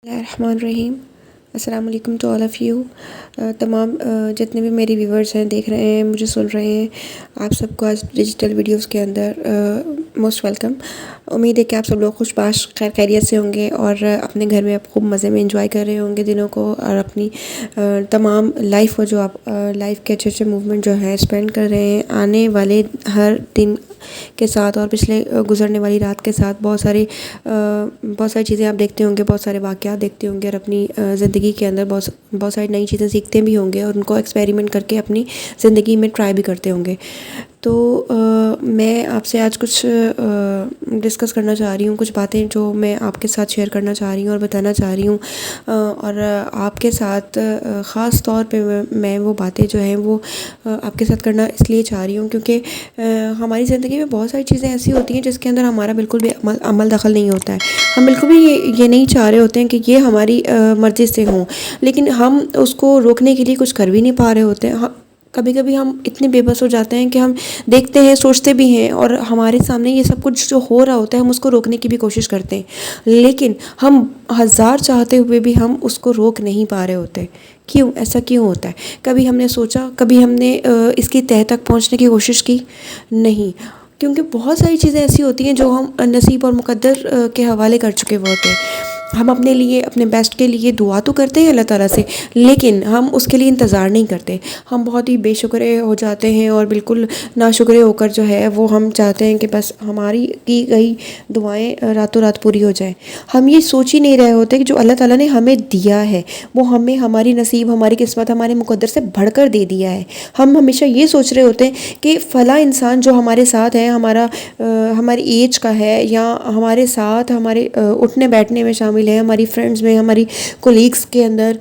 الرحمن الرحیم. السلام علیکم ٹو آل آف یو. تمام جتنے بھی میری ویورز ہیں، دیکھ رہے ہیں، مجھے سن رہے ہیں، آپ سب کو آج ڈیجیٹل ویڈیوز کے اندر موسٹ ویلکم. امید ہے کہ آپ سب لوگ خوش باش خیر خیریت سے ہوں گے اور اپنے گھر میں آپ خوب مزے میں انجوائے کر رہے ہوں گے دنوں کو، اور اپنی تمام لائف کو جو آپ لائف کے اچھے موومنٹ جو ہے اسپینڈ کر رہے ہیں آنے والے ہر دن کے ساتھ اور پچھلے گزرنے والی رات کے ساتھ. بہت ساری چیزیں آپ دیکھتے ہوں گے، بہت سارے واقعات دیکھتے ہوں گے، اور اپنی زندگی کے اندر بہت ساری نئی چیزیں سیکھتے بھی ہوں گے اور ان کو ایکسپیریمنٹ کر کے اپنی زندگی میں ٹرائی بھی کرتے ہوں گے. تو میں آپ سے آج کچھ ڈسکس کرنا چاہ رہی ہوں، کچھ باتیں جو میں آپ کے ساتھ شیئر کرنا چاہ رہی ہوں اور بتانا چاہ رہی ہوں، اور آپ کے ساتھ خاص طور پہ میں وہ باتیں جو ہیں وہ آپ کے ساتھ کرنا اس لیے چاہ رہی ہوں کیونکہ ہماری زندگی میں بہت ساری چیزیں ایسی ہوتی ہیں جس کے اندر ہمارا بالکل بھی عمل دخل نہیں ہوتا ہے. ہم بالکل بھی یہ نہیں چاہ رہے ہوتے ہیں کہ یہ ہماری مرضی سے ہوں، لیکن ہم اس کو روکنے کے لیے کچھ کر بھی نہیں پا رہے ہوتے ہیں. کبھی کبھی ہم اتنے بے بس ہو جاتے ہیں کہ ہم دیکھتے ہیں، سوچتے بھی ہیں، اور ہمارے سامنے یہ سب کچھ جو ہو رہا ہوتا ہے ہم اس کو روکنے کی بھی کوشش کرتے ہیں، لیکن ہم ہزار چاہتے ہوئے بھی ہم اس کو روک نہیں پا رہے ہوتے. کیوں ایسا کیوں ہوتا ہے؟ کبھی ہم نے سوچا، کبھی ہم نے اس کی تہہ تک پہنچنے کی کوشش کی؟ نہیں، کیونکہ بہت ساری چیزیں ایسی ہوتی ہیں جو ہم نصیب اور مقدر کے حوالے کر چکے ہوتے ہیں. ہم اپنے لیے، اپنے بیسٹ کے لیے دعا تو کرتے ہیں اللہ تعالیٰ سے، لیکن ہم اس کے لیے انتظار نہیں کرتے. ہم بہت ہی بے شکرے ہو جاتے ہیں اور بالکل ناشکرے ہو کر جو ہے وہ ہم چاہتے ہیں کہ بس ہماری کی گئی دعائیں راتوں رات پوری ہو جائیں. ہم یہ سوچ ہی نہیں رہے ہوتے کہ جو اللہ تعالیٰ نے ہمیں دیا ہے وہ ہمیں ہماری نصیب، ہماری قسمت، ہمارے مقدر سے بڑھ کر دے دیا ہے. ہم ہمیشہ یہ سوچ رہے ہوتے ہیں کہ فلاں انسان جو ہمارے ساتھ ہے، ہماری ایج کا ہے، یا ہمارے ساتھ ہمارے اٹھنے بیٹھنے میں شامل ہے، ہماری فرینڈز میں، ہماری کولیگس کے اندر،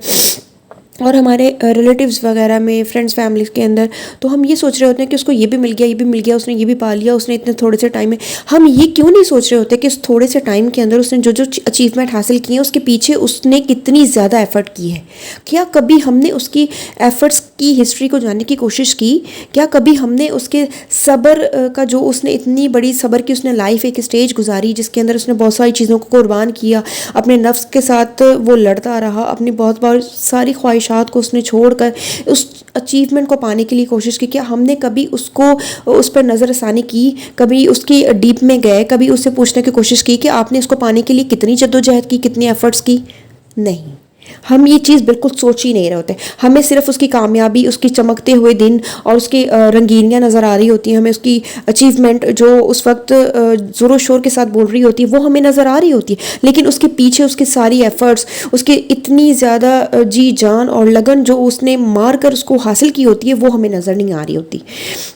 اور ہمارے ریلیٹیوز وغیرہ میں، فرینڈس فیملیز کے اندر. تو ہم یہ سوچ رہے ہوتے ہیں کہ اس کو یہ بھی مل گیا، یہ بھی مل گیا، اس نے یہ بھی پا لیا، اس نے اتنے تھوڑے سے ٹائم میں. ہم یہ کیوں نہیں سوچ رہے ہوتے کہ اس تھوڑے سے ٹائم کے اندر اس نے جو اچیومنٹ حاصل کی ہیں اس کے پیچھے اس نے کتنی زیادہ ایفرٹ کی ہے؟ کیا کبھی ہم نے اس کی ایفرٹس کی ہسٹری کو جاننے کی کوشش کی؟ کیا کبھی ہم نے اس کے صبر کا، جو اس نے اتنی بڑی صبر کی اس نے لائف ایک اسٹیج گزاری جس کے اندر اس نے بہت ساری چیزوں کو قربان کیا، اپنے نفس کے ساتھ وہ لڑتا رہا، اپنی بہت ساری خواہشات کو اس نے چھوڑ کر اس اچیومنٹ کو پانے کے لیے کوشش کی؟ کیا ہم نے کبھی اس پر نظر ثانی کی؟ کبھی اس کی ڈیپ میں گئے؟ کبھی اس سے پوچھنے کی کوشش کی کہ آپ نے اس کو پانے کے لیے کتنی جدوجہد کی، کتنی ایفرٹس کی؟ نہیں، ہم یہ چیز بالکل سوچ ہی نہیں رہے ہوتے. ہمیں صرف اس کی کامیابی، اس کی چمکتے ہوئے دن اور اس کی رنگینیاں نظر آ رہی ہوتی ہیں، ہمیں اس کی اچیومنٹ جو اس وقت زور و شور کے ساتھ بول رہی ہوتی ہے وہ ہمیں نظر آ رہی ہوتی ہے، لیکن اس کے پیچھے اس کی ساری ایفرٹس، اس کے اتنی زیادہ جی جان اور لگن جو اس نے مار کر اس کو حاصل کی ہوتی ہے وہ ہمیں نظر نہیں آ رہی ہوتی.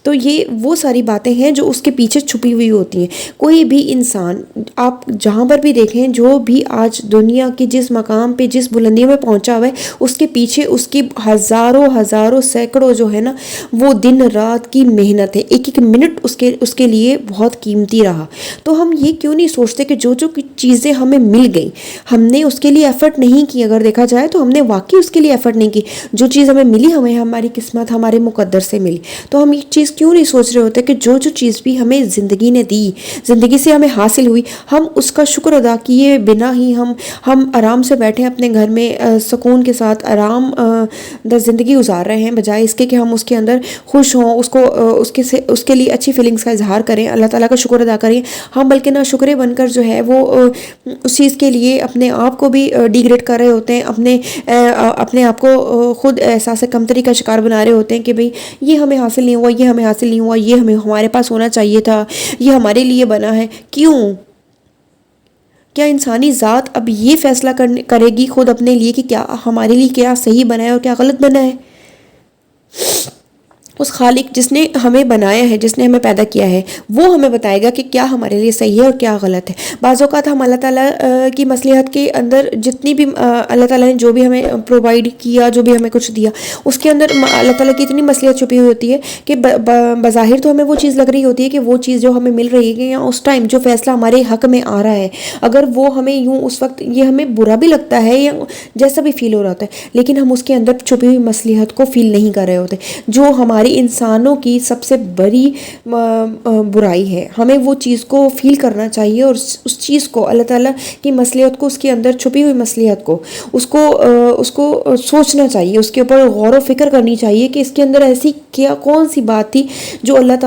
تو یہ وہ ساری باتیں ہیں جو اس کے پیچھے چھپی ہوئی ہوتی ہیں. کوئی بھی انسان آپ جہاں پر بھی دیکھیں، جو بھی آج دنیا کی جس مقام پہ، جس بلندی میں پہنچا ہوا ہے، اس کے پیچھے اس کی ہزاروں سینکڑوں جو ہے نا وہ دن رات کی محنت ہے. ایک ایک منٹ اس کے لیے بہت قیمتی رہا. تو ہم یہ کیوں نہیں سوچتے کہ جو چیزیں ہمیں مل گئیں ہم نے اس کے لیے ایفرٹ نہیں کی؟ اگر دیکھا جائے تو ہم نے واقعی اس کے لیے ایفرٹ نہیں کی. جو چیز ہمیں ملی ہمیں ہماری قسمت، ہمارے مقدر سے ملی. تو ہم یہ چیز کیوں نہیں سوچ رہے ہوتے کہ جو چیز بھی ہمیں زندگی نے دی، زندگی سے ہمیں حاصل ہوئی، ہم اس کا شکر ادا کیے بنا ہی ہم آرام سے بیٹھے اپنے گھر میں سکون کے ساتھ آرام زندگی گزار رہے ہیں، بجائے اس کے کہ ہم اس کے اندر خوش ہوں، اس کے لیے اچھی فیلنگز کا اظہار کریں، اللہ تعالیٰ کا شکر ادا کریں. ہم بلکہ نہ شکرے بن کر جو ہے وہ اس چیز کے لیے اپنے آپ کو بھی ڈیگریڈ کر رہے ہوتے ہیں، اپنے آپ کو خود احساس کمتری کا شکار بنا رہے ہوتے ہیں کہ بھئی یہ ہمیں حاصل نہیں ہوا، یہ ہمیں حاصل نہیں ہوا، یہ ہمارے پاس ہونا چاہیے تھا، یہ ہمارے لیے بنا ہے. کیوں؟ کیا انسانی ذات اب یہ فیصلہ کرے گی خود اپنے لیے کہ کیا ہمارے لیے کیا صحیح بنا ہے اور کیا غلط بنا ہے؟ اس خالق جس نے ہمیں بنایا ہے، جس نے ہمیں پیدا کیا ہے، وہ ہمیں بتائے گا کہ کیا ہمارے لیے صحیح ہے اور کیا غلط ہے. بعض اوقات ہم اللہ تعالیٰ کی مصلحت کے اندر جتنی بھی اللہ تعالیٰ نے جو بھی ہمیں پرووائڈ کیا، جو بھی ہمیں کچھ دیا، اس کے اندر اللہ تعالیٰ کی اتنی مصلحت چھپی ہوئی ہوتی ہے کہ بظاہر تو ہمیں وہ چیز لگ رہی ہوتی ہے کہ وہ چیز جو ہمیں مل رہی ہے، یا اس ٹائم جو فیصلہ ہمارے حق میں آ رہا ہے، اگر وہ ہمیں یوں اس وقت یہ ہمیں برا بھی لگتا ہے یا جیسا بھی فیل ہو رہا ہوتا ہے، لیکن ہم اس کے اندر چھپی ہوئی مصلحت کو فیل نہیں کر رہے ہوتے. جو ہماری انسانوں کی سب سے بڑی برائی ہے. ہمیں وہ چیز کو فیل کرنا چاہیے اور اس چیز کو اللہ تعالیٰ کی مصلحت کو، اس کے اندر چھپی ہوئی مصلحت کو اس کو سوچنا چاہیے، اس کے اوپر غور و فکر کرنی چاہیے کہ اس کے اندر ایسی کون سی بات تھی جو اللہ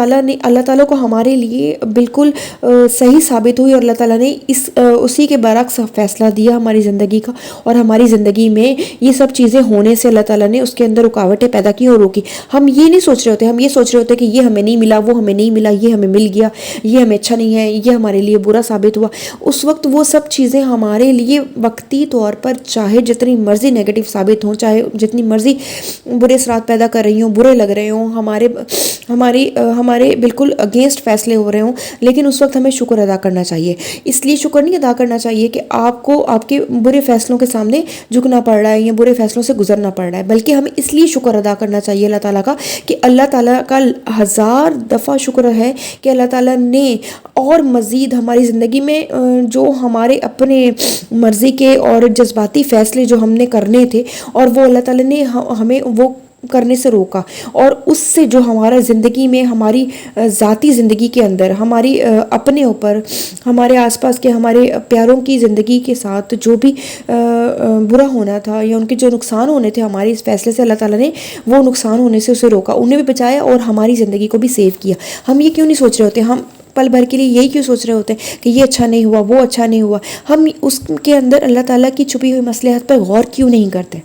تعالیٰ کو ہمارے لیے بالکل صحیح ثابت ہوئی، اور اللہ تعالیٰ نے اسی کے برعکس فیصلہ دیا ہماری زندگی کا، اور ہماری زندگی میں یہ سب چیزیں ہونے سے اللہ تعالیٰ نے اس کے اندر رکاوٹیں پیدا کی اور روکی. ہم یہ نہیں سوچ رہے ہوتے، ہم یہ سوچ رہے ہوتے کہ یہ ہمیں نہیں ملا، وہ ہمیں نہیں ملا، یہ ہمیں مل گیا، یہ ہمیں اچھا نہیں ہے، یہ ہمارے لیے برا ثابت ہوا. اس وقت وہ سب چیزیں ہمارے لیے وقتی طور پر چاہے جتنی مرضی نیگیٹو ثابت ہوں، چاہے جتنی مرضی برے اثرات پیدا کر رہی ہوں، برے لگ رہے ہوں، ہمارے بالکل اگینسٹ فیصلے ہو رہے ہوں، لیکن اس وقت ہمیں شکر ادا کرنا چاہیے. اس لیے شکر نہیں ادا کرنا چاہیے کہ آپ کو آپ کے برے فیصلوں کے سامنے جھکنا پڑ رہا ہے یا برے فیصلوں سے گزرنا پڑ رہا ہے، بلکہ ہمیں اس لیے شکر ادا کرنا چاہیے اللہ تعالیٰ کا کہ اللہ تعالیٰ کا 1000 دفعہ شکر ہے کہ اللہ تعالیٰ نے اور مزید ہماری زندگی میں جو ہمارے اپنے مرضی کے اور جذباتی فیصلے جو ہم نے کرنے تھے، اور وہ اللہ تعالیٰ نے ہمیں وہ کرنے سے روکا، اور اس سے جو ہمارا زندگی میں ہماری ذاتی زندگی کے اندر ہماری اپنے اوپر، ہمارے آس پاس کے ہمارے پیاروں کی زندگی کے ساتھ جو بھی برا ہونا تھا یا ان کے جو نقصان ہونے تھے ہمارے اس فیصلے سے، اللہ تعالیٰ نے وہ نقصان ہونے سے اسے روکا، انہیں بھی بچایا اور ہماری زندگی کو بھی سیو کیا. ہم یہ کیوں نہیں سوچ رہے ہوتے، ہم پل بھر کے لیے یہی کیوں سوچ رہے ہوتے ہیں کہ یہ اچھا نہیں ہوا، وہ اچھا نہیں ہوا؟ ہم اس کے اندر اللہ تعالیٰ کی چھپی ہوئی مصلحت پر غور کیوں نہیں کرتے؟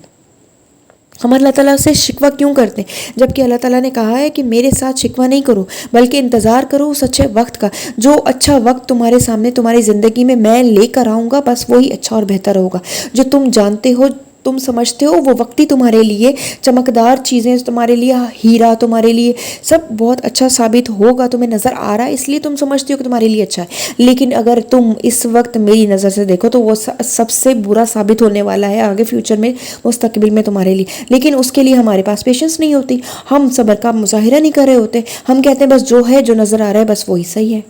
ہم اللہ تعالیٰ سے شکوہ کیوں کرتے ہیں، جبکہ اللہ تعالیٰ نے کہا ہے کہ میرے ساتھ شکوہ نہیں کرو، بلکہ انتظار کرو اس اچھے وقت کا. جو اچھا وقت تمہارے سامنے تمہاری زندگی میں لے کر آؤں گا، بس وہی اچھا اور بہتر ہوگا. جو تم جانتے ہو، تم سمجھتے ہو وہ وقتی تمہارے لیے چمکدار چیزیں، تمہارے لیے ہیرا، تمہارے لیے سب بہت اچھا ثابت ہوگا، تمہیں نظر آ رہا ہے اس لیے تم سمجھتے ہو کہ تمہارے لیے اچھا ہے. لیکن اگر تم اس وقت میری نظر سے دیکھو تو وہ سب سے برا ثابت ہونے والا ہے آگے فیوچر میں، مستقبل میں تمہارے لیے. لیکن اس کے لیے ہمارے پاس پیشنس نہیں ہوتی، ہم صبر کا مظاہرہ نہیں کر رہے ہوتے، ہم کہتے ہیں بس جو ہے، جو نظر آ رہا ہے بس وہی صحیح ہے.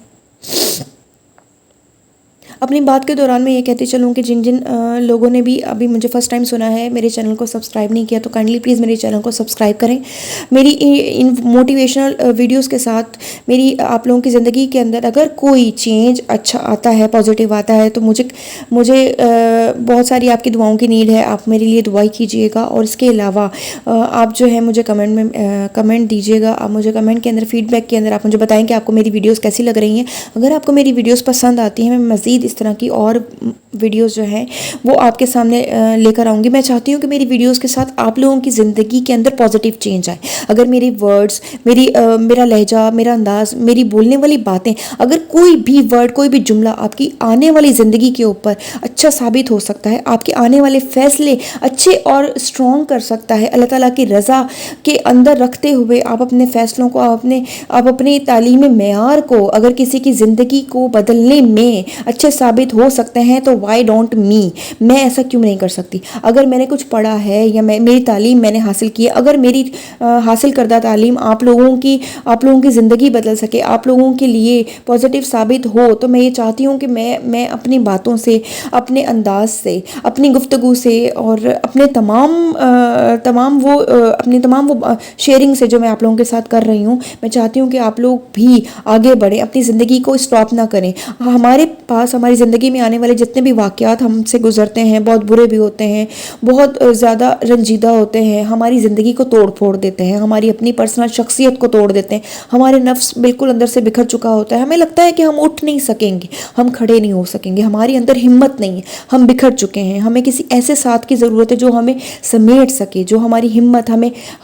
اپنی بات کے دوران میں یہ کہتے چلوں کہ جن لوگوں نے بھی ابھی مجھے فرسٹ ٹائم سنا ہے، میرے چینل کو سبسکرائب نہیں کیا، تو کائنڈلی پلیز میرے چینل کو سبسکرائب کریں. میری ان موٹیویشنل ویڈیوز کے ساتھ میری آپ لوگوں کی زندگی کے اندر اگر کوئی چینج اچھا آتا ہے، پازیٹیو آتا ہے، تو مجھے بہت ساری آپ کی دعاؤں کی نیڈ ہے. آپ میرے لیے دعائی کیجیے گا، اور اس کے علاوہ آپ جو ہے مجھے کمنٹ دیجیے گا. آپ مجھے کمنٹ کے اندر، فیڈ بیک کے اندر آپ مجھے بتائیں کہ آپ کو میری ویڈیوز کیسی لگ رہی ہیں. اگر آپ کو میری ویڈیوز پسند آتی ہیں، میں مزید اس طرح کی اور ویڈیوز جو ہیں وہ آپ کے سامنے لے کر آؤں گی. میں چاہتی ہوں کہ میری ویڈیوز کے ساتھ آپ لوگوں کی زندگی کے اندر پازیٹیو چینج آئے. اگر میری ورڈز، میرا لہجہ، میرا انداز، میری بولنے والی باتیں، اگر کوئی بھی ورڈ، کوئی بھی جملہ آپ کی آنے والی زندگی کے اوپر اچھا ثابت ہو سکتا ہے، آپ کے آنے والے فیصلے اچھے اور اسٹرانگ کر سکتا ہے، اللہ تعالیٰ کی رضا کے اندر رکھتے ہوئے آپ اپنے فیصلوں کو، آپ اپنی تعلیمی معیار کو اگر کسی کی زندگی کو بدلنے میں اچھے ثابت ہو سکتے ہیں، تو وائی ڈونٹ می، میں ایسا کیوں نہیں کر سکتی؟ اگر میں نے کچھ پڑھا ہے یا میری تعلیم میں نے حاصل کی ہے، اگر میری حاصل کردہ تعلیم آپ لوگوں کی زندگی بدل سکے، آپ لوگوں کے لیے پازیٹیو ثابت ہو، تو میں یہ چاہتی ہوں کہ میں اپنی باتوں سے، اپنے انداز سے، اپنی گفتگو سے، اور اپنے تمام وہ شیئرنگ سے جو میں آپ لوگوں کے ساتھ کر رہی ہوں، میں چاہتی ہوں کہ آپ لوگ بھی آگے بڑھیں، اپنی زندگی کو اسٹاپ نہ کریں. ہمارے پاس ہماری زندگی میں آنے والے جتنے بھی واقعات ہم سے گزرتے ہیں، بہت برے بھی ہوتے ہیں، بہت زیادہ رنجیدہ ہوتے ہیں، ہماری زندگی کو توڑ پھوڑ دیتے ہیں، ہماری اپنی پرسنل شخصیت کو توڑ دیتے ہیں، ہمارے نفس بالکل اندر سے بکھر چکا ہوتا ہے، ہمیں لگتا ہے کہ ہم اٹھ نہیں سکیں گے، ہم کھڑے نہیں ہو سکیں گے، ہماری اندر ہمت نہیں ہے، ہم بکھر چکے ہیں. ہمیں کسی ایسے ساتھ کی ضرورت ہے جو ہمیں سمیٹ سکے، جو ہماری ہمت،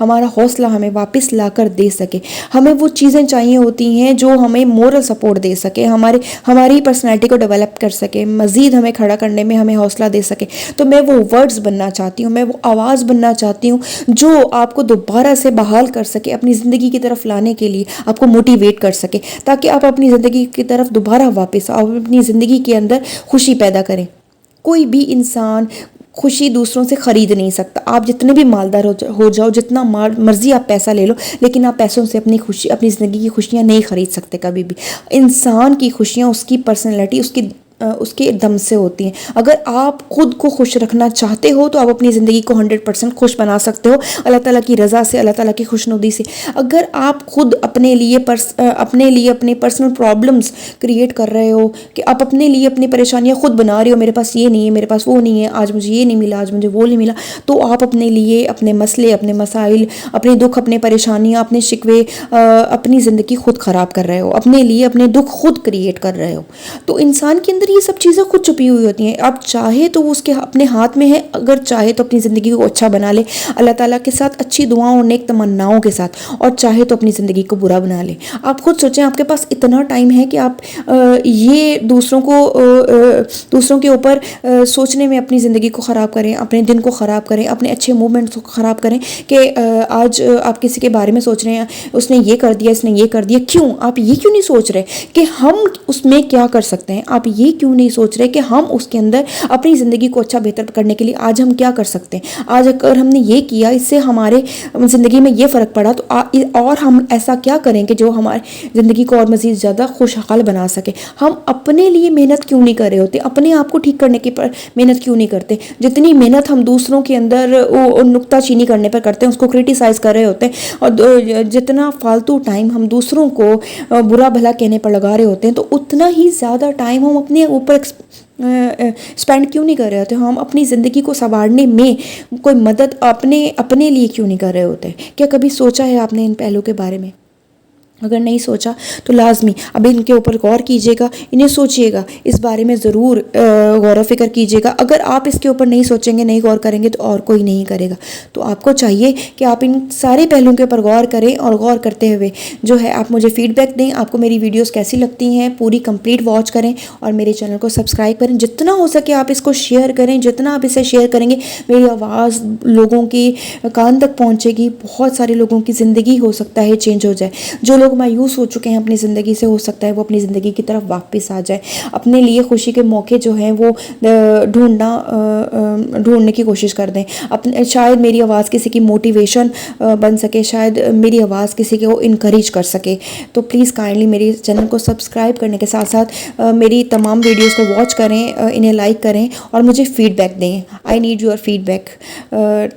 ہمارا حوصلہ ہمیں واپس لا کر دے سکے. ہمیں وہ چیزیں چاہیے ہوتی ہیں جو ہمیں مورل سپورٹ دے سکے، ہماری پرسنالٹی کو ڈیولپ کر سکے، مزید ہمیں کھڑا کرنے میں ہمیں حوصلہ دے سکے. تو میں وہ ورڈز بننا چاہتی ہوں، میں وہ آواز بننا چاہتی ہوں جو آپ کو دوبارہ سے بحال کر سکے، اپنی زندگی کی طرف لانے کے لیے آپ کو موٹیویٹ کر سکے، تاکہ آپ اپنی زندگی کی طرف دوبارہ واپس آؤ، اپنی زندگی کے اندر خوشی پیدا کریں. کوئی بھی انسان خوشی دوسروں سے خرید نہیں سکتا. آپ جتنے بھی مالدار ہو جاؤ، جتنا مرضی آپ پیسہ لے لو، لیکن آپ پیسوں سے اپنی زندگی کی خوشیاں نہیں خرید سکتے کبھی بھی. انسان کی خوشیاں اس کی پرسنالٹی، اس کی اس کے دم سے ہوتی ہیں. اگر آپ خود کو خوش رکھنا چاہتے ہو تو آپ اپنی زندگی کو 100% خوش بنا سکتے ہو اللہ تعالیٰ کی رضا سے, اللہ تعالیٰ کی خوشنودی سے. اگر آپ خود اپنے لیے اپنے پرسنل پرابلمس کریٹ کر رہے ہو کہ آپ اپنے لیے اپنی پریشانیاں خود بنا رہے ہو, میرے پاس یہ نہیں ہے, میرے پاس وہ نہیں ہے, آج مجھے یہ نہیں ملا, آج مجھے وہ نہیں ملا, تو آپ اپنے لیے اپنے مسئلے, اپنے مسائل, اپنے دکھ, اپنے پریشانیاں, اپنے شکوے, اپنی زندگی خود خراب کر رہے ہو, اپنے لیے اپنے دکھ خود کریٹ کر رہے ہو. تو انسان کے اندر یہ سب چیزیں خود چھپی ہوئی ہوتی ہیں. آپ چاہے تو وہ اس کے اپنے ہاتھ میں ہے, اگر چاہے تو اپنی زندگی کو اچھا بنا لے اللہ تعالیٰ کے ساتھ اچھی دعاؤں اور نیک تمناؤں کے ساتھ, اور چاہے تو اپنی زندگی کو برا بنا لے. آپ خود سوچیں, آپ کے پاس اتنا ٹائم ہے کہ آپ یہ دوسروں کے اوپر سوچنے میں اپنی زندگی کو خراب کریں, اپنے دن کو خراب کریں, اپنے اچھے موومنٹس کو خراب کریں کہ آج آپ کسی کے بارے میں سوچ رہے ہیں اس نے یہ کر دیا, اس نے یہ کر دیا. کیوں آپ یہ کیوں نہیں سوچ رہے کہ ہم اس میں کیا کر سکتے ہیں؟ آپ یہ کیوں نہیں سوچ رہے کہ ہم اس کے اندر اپنی زندگی کو اچھا بہتر کرنے کے لیے آج ہم کیا کر سکتے ہیں؟ آج اگر ہم نے یہ کیا, اس سے ہمارے زندگی میں یہ فرق پڑا, تو اور ہم ایسا کیا کریں کہ جو ہماری زندگی کو اور مزید زیادہ خوشحال بنا سکے. ہم اپنے لیے محنت کیوں نہیں کر رہے ہوتے؟ اپنے آپ کو ٹھیک کرنے کی محنت کیوں نہیں کرتے؟ جتنی محنت ہم دوسروں کے اندر نکتہ چینی کرنے پر کرتے ہیں, اس کو کرٹیسائز کر رہے ہوتے ہیں, اور جتنا فالتو ٹائم ہم دوسروں کو برا بھلا کہنے پر لگا رہے ہوتے ہیں, تو اتنا ہی زیادہ ٹائم ہم اپنے اوپر اسپینڈ کیوں نہیں کر رہے ہوتے؟ ہم اپنی زندگی کو سنوارنے میں کوئی مدد اپنے لیے کیوں نہیں کر رہے ہوتے؟ کیا کبھی سوچا ہے آپ نے ان پہلو کے بارے میں؟ اگر نہیں سوچا تو لازمی اب ان کے اوپر غور کیجیے گا, انہیں سوچیے گا, اس بارے میں ضرور غور و فکر کیجیے گا. اگر آپ اس کے اوپر نہیں سوچیں گے, نہیں غور کریں گے, تو اور کوئی نہیں کرے گا. تو آپ کو چاہیے کہ آپ ان سارے پہلوؤں کے اوپر غور کریں, اور غور کرتے ہوئے جو ہے آپ مجھے فیڈ بیک دیں. آپ کو میری ویڈیوز کیسی لگتی ہیں پوری کمپلیٹ واچ کریں, اور میرے چینل کو سبسکرائب کریں. جتنا ہو سکے آپ اس کو شیئر کریں, جتنا آپ اسے شیئر کریں گے میری آواز لوگوں کی کان تک پہنچے گی. بہت سارے لوگوں کی زندگی ہو سکتا ہے چینج ہو جائے. جو لوگ مایوس ہو چکے ہیں اپنی زندگی سے, ہو سکتا ہے وہ اپنی زندگی کی طرف واپس آ جائے, اپنے لیے خوشی کے موقع جو ہیں وہ ڈھونڈنے کی کوشش کر دیں. شاید میری آواز کسی کی موٹیویشن بن سکے, شاید میری آواز کسی کو انکریج کر سکے. تو پلیز کائنڈلی میری چینل کو سبسکرائب کرنے کے ساتھ ساتھ میری تمام ویڈیوز کو واچ کریں, انہیں لائک کریں, اور مجھے فیڈ بیک دیں. I need your feedback.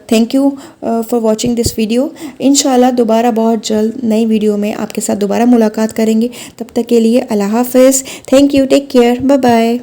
Thank you for watching this video. انشاءاللہ دوبارہ بہت جلد نئی ویڈیو میں آپ کے ساتھ دوبارہ ملاقات کریں گے. تب تک کے لیے اللہ حافظ. Thank you, take care, bye bye.